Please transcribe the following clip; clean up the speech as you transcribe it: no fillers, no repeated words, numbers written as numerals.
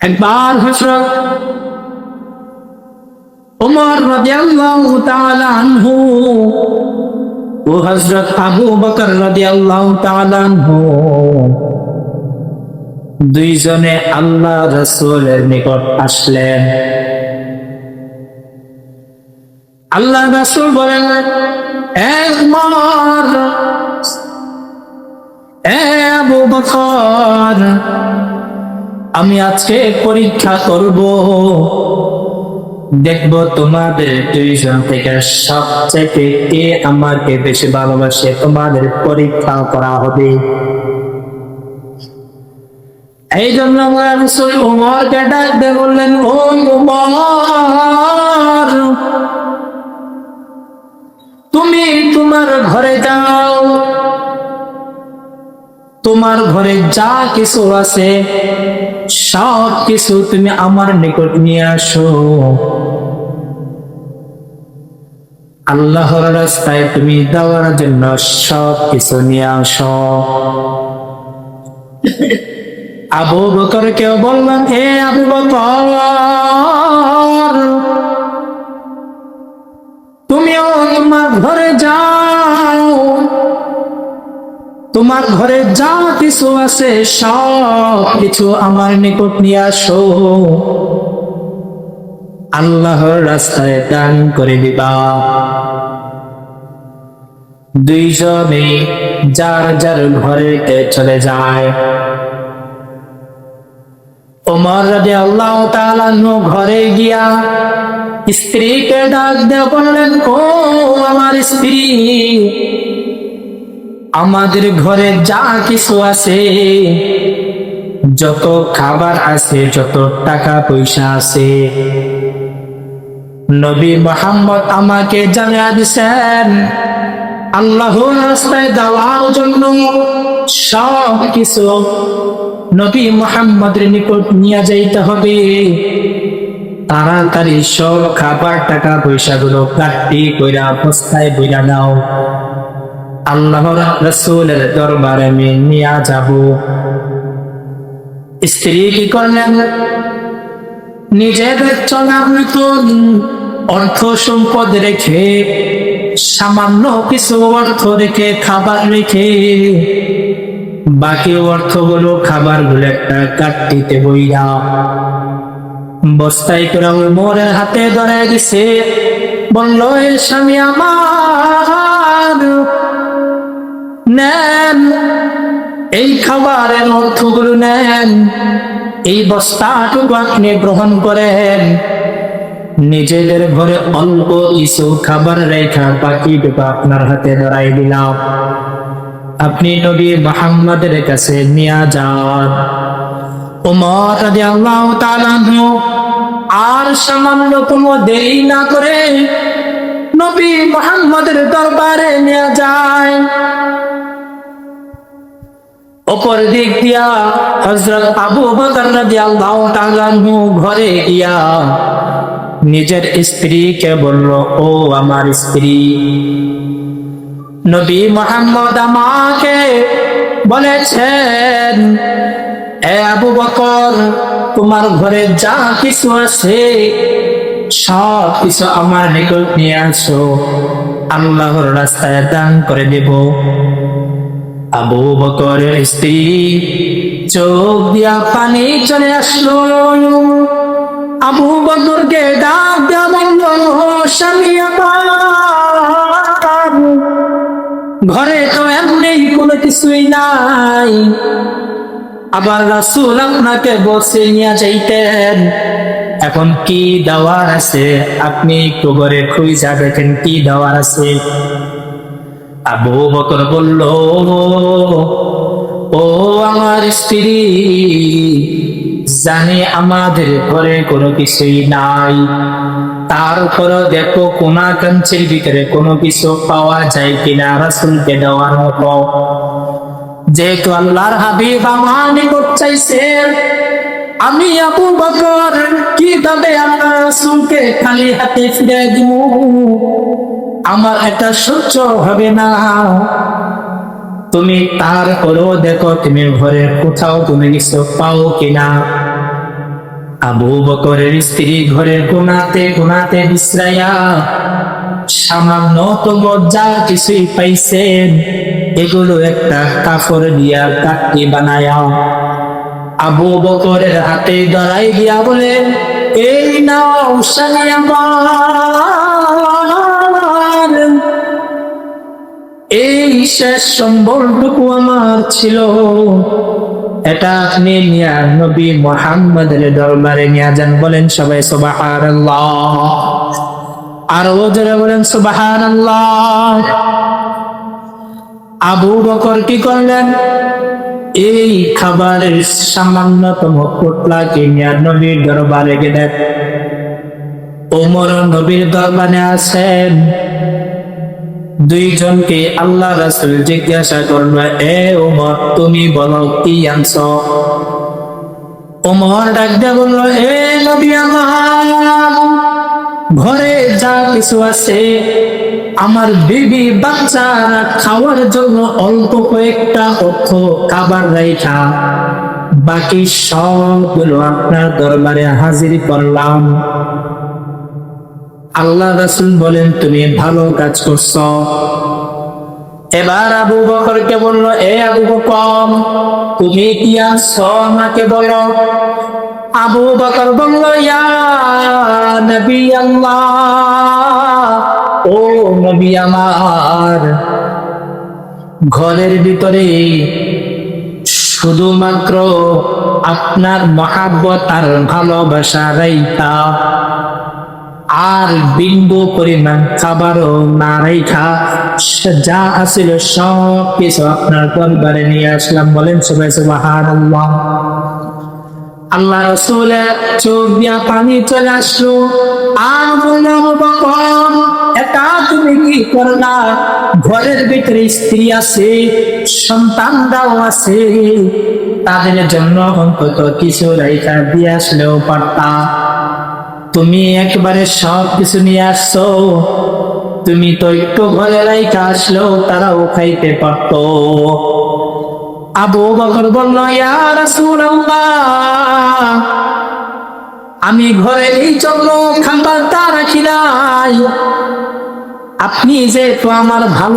একবার হযরত ওমর রাদিয়াল্লাহু তাআলা আনহু ও হযরত আবু বকর রাদিয়াল্লাহু তাআলা আনহু দুইজনে আল্লাহ রাসূলের নিকট আসলেন। আল্লাহ রাসূল বলেন, এ ওমর, এ আবু বকর, আমি আজকে পরীক্ষা করব, দেখব তোমাদের দুইজন থেকে সবচেয়ে কে আমাকে বেশি ভালোবাসে। তোমাদের পরীক্ষা করা হবে। এই জন্য রাসূল ওমরকে ডাক দিয়ে বললেন, ও ওমর, তুমি তোমার ঘরে যাও, তোমার ঘরে যা কিছু আছে সব কিছু তুমি আমার নিকট নিয়ে আসো। আল্লাহর রাস্তায় তুমি দেওয়ার জন্য সব কিছু নিয়ে আসো। আবু বকর কেউ বললেন, হে আবু বকর, তুমিও আমার ঘরে যাও, তোমার ঘরে যা কিছু আছে সব কিছু আমার নিকট নিয়ে আসো, আল্লাহর রাস্তায় দান করে দিবা। দুইজনে যার যার ঘরে চলে যায়। ওমর রাদিয়াল্লাহু তাআলা ঘরে গিয়া স্ত্রীকে ডাক দিয়ে বললেন, ও আমার স্ত্রী, আমাদের ঘরে যা কিছু আছে, যত খাবার আছে, যত টাকা পয়সা আছে, নবী মুহাম্মদ আমাকে জানিয়ে দিয়েছেন আল্লাহর রাস্তায় দেওয়ার জন্য সব কিছু নবী মুহাম্মদের নিকট নিয়ে যাইতে হবে। তাড়াতাড়ি সব খাবার টাকা পয়সা গুলো কাটি কইরা বস্তায় বইরা নাও, আল্লাহর রাসূলের দরবারে আমি নিয়ে যাব। স্ত্রী কি করলেন? নিজের চলার মতো অর্থ সম্পদ রেখে, সামান্য কিছু অর্থ রেখে, খাবার রেখে, বাকি অর্থগুলো খাবারগুলো একটা কাটটিতে বইরা বস্তায় করে ওমরের হাতে ধরে দিছে। বলল, এ স্বামী আমার, নেন এই খাবারের অর্থগুলো, নেন এই বস্তাটুকু আপনি গ্রহণ করেন। নিজেদের ঘরে অল্প কিছু খাবার রেখা বাকিটুকু আপনার হাতে ধরাই দিলাম, আপনি নবী মুহাম্মদের কাছে নিয়ে যান। ওমর রাদিয়াল্লাহু তাআলা আর সামান্যতম দেরি না করে নবী মুহাম্মদের দরবারে নিয়ে যায়। অপর দিক দিয়া হযরত আবু বকর রাদিয়াল্লাহু তাআলা ঘরে গিয়া নিজের স্ত্রীকে বলল, ও আমার স্ত্রী, নবী মুহাম্মদ আমাকে বলেছেন, এ আবু বকর, তোমার ঘরে যা কিছু আছে সব কিছু আমার নিকট নিয়ে আসো, আল্লাহর রাস্তায় দান করে দেব। আবু বকরের স্ত্রী চোখ দিয়া পানি চলে আসলো। আবু বকরকে ডাক দিয়া বলল, স্বামী আমার, ঘরে তো এমনি কোনো কিছুই নাই, আবার রাসূল আপনাকে বসে নিয়ে যাইতেন, এখন কি দেওয়ার আছে? আপনি একটু ঘরে খুঁজে দেখেন কি দেওয়ার আছে। আবু বকর বলল, ও আমার স্ত্রী, জানি আমাদের ঘরে কোনো কিছুই নাই, তারপরও দেখো কোনা কাঞ্চির ভিতরে কোনো কিছু পাওয়া যায় কিনা রাসূলকে দেওয়ার মতো। যেহেতু আল্লাহর হাবিব আমার নিকট চাইছেন, আমি আবু বকর কিভাবে আল্লাহ রাসূলকে খালি হাতে ফিরে দিব? আমার এটা সহ্য হবে না। তুমি তার তারপরেও দেখো তুমি ঘরের কোথাও তুমি কিছু পাও কিনা। আবু বকরের স্ত্রী ঘরের কোনাতে কোনাতে বিশ্রাইয়া সামান্যতম যা কিছুই পাইছেন এগুলো একটা কাপড় দিয়া কাটতে বানায়া আবু বকরের হাতে ধরাই দিয়া বলে, এই নাও স্বামী আমার, এই শেষ সম্বলটুকু আমার ছিল, এটা আপনি নিয়া নবী মুহাম্মদের দরবারে নিয়ে যান। বলেন সবাই সুবহানাল্লাহ, আর জোরে বলেন সুবহানাল্লাহ। আবু বকর কি করলেন? এই খাবারের সামান্যতম পোটলাকে নিয়ে নবীর দরবারে গেলেন। ওমর নবীর দরবারে আছেন। দুইজনকে আল্লাহ রাসূল জিজ্ঞাসা করল, এ ওমর, তুমি বলো কি আনছ? ওমর ডাক দিয়ে বলল, এ নবী আমার, ঘরে যা কিছু আছে আমার বিবি বাচ্চারা খাওয়ার জন্য অল্প কয়েকটা অর্থ খাবার রাইখা বাকি সবগুলো আপনার দরবারে হাজির করলাম। আল্লাহ রাসূল বলেন, তুমি ভালো কাজ করছো। এবার আবু বকরকে বলল, এ আবু বকর, তুমি কি আনছো আমাকে বলো। আবু বকর বলল, ইয়া নবী আল্লাহ, ও নবী আমার, ঘরের ভিতরে শুধুমাত্র আপনার মহাব্বত আর ভালোবাসা রাইখা আর বিন্দু পরিমাণ খাবারও না রাইখা যা আছিল সব কিছু আপনার দরবারে নিয়ে আসলাম। বলেন সবাই সুবহানাল্লাহ। আল্লাহ রাসূলের চোখ দিয়া পানি চলে আসলো। আর বললাম, বকর, এটা তুমি কি করলা? ঘরের ভিতরে স্ত্রী আছে, সন্তানরাও আছে, তাদের জন্য অন্তত কিছু রাইখা দিয়ে আসলেও পারতা। তুমি একবারে সব কিছু নিয়ে আসছো। তুমি তো একটু ঘরে রাইখা আসলেও তারাও খাইতে পারতো। আবু বকর বলল, ইয়া রাসূলুল্লাহ, আমি ঘরে এই জন্য খাবারটা রাখি নাই, আপনি যেহেতু আমার ভালো